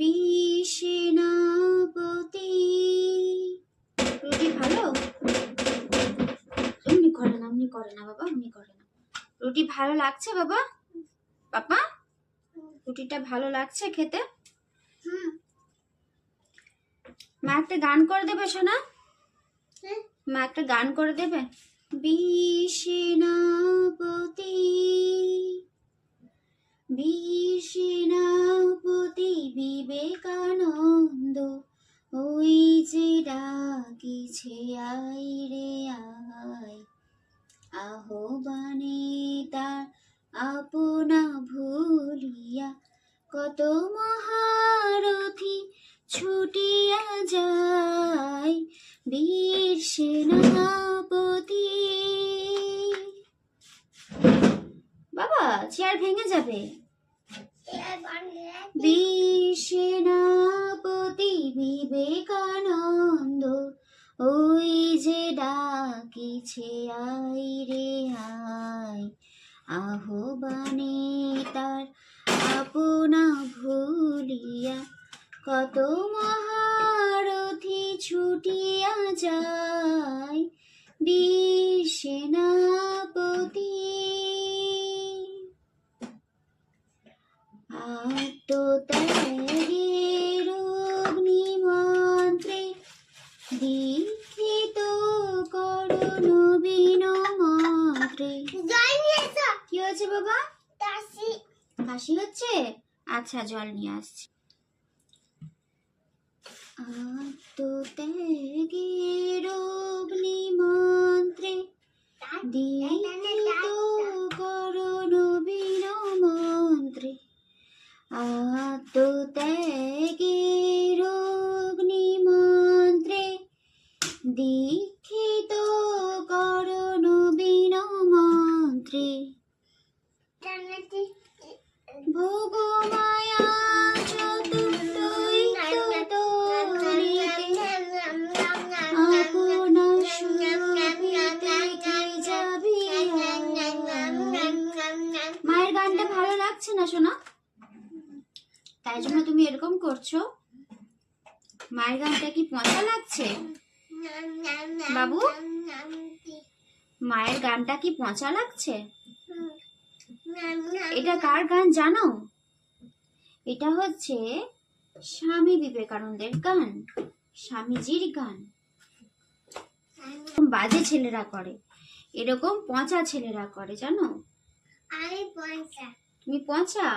বিশেনাপতি। রুটি ভালো? এমনি করে না, এমনি করে না বাবা, এমনি করে না। রুটি ভালো লাগছে বাবা? পাপা রুটিটা ভালো লাগছে খেতে? মা একটা গান করে দেবে সোনা? মা একটা গান করে দেবে? বিশেনাপতি বিশেনাপতি বিবেকানন্দ, ওই যে ডাকিছে আই রে আয়, আহ্বানে তার আপনা ভুলিয়া কত মহারথী ছুটিয়া যায়। বীর সেনাপতি। বাবা চেয়ার ভেঙে যাবে। বীর সেনাপতি বিবেকানন্দ, ওই যে ডাকিছে আই রে আয়, আহ্বানে তার আপনা ভুলিয়া কত মহারথী ছুটিয়া যায়। বীর সেনাপতি। আত্মত্যাগের অগ্নিমন্ত্রে দীক্ষিত করো নবীন মন্ত্রে। কি হয়েছে বাবা? কাশি হচ্ছে? আচ্ছা জল নিয়ে আসছি। আত্মত্যাগের অগ্নিমন্ত্রে দীক্ষিত করো নবীন মন্ত্রে, আত্মত্যাগের অগ্নিমন্ত্রে দীক্ষিত করো নবীন মন্ত্রে। ভোগমায়া চতুর্দৈত্যে আপনা সুরভিতে কে যাবি আয়। মায়ের গানটা ভালো লাগছে না সোনা? তাই জন্য তুমি এরকম করছো? মায়ের গানটা কি পচা লাগছে বাবু? মায়ের গানটা কি পচা লাগছে? এটা কার গান জানো? এটা হচ্ছে স্বামী বিবেকানন্দের গান, স্বামীজির গান। বাজে ছেলেরা করে, এরকম পচা ছেলেরা করে জানো? তুমি পচা।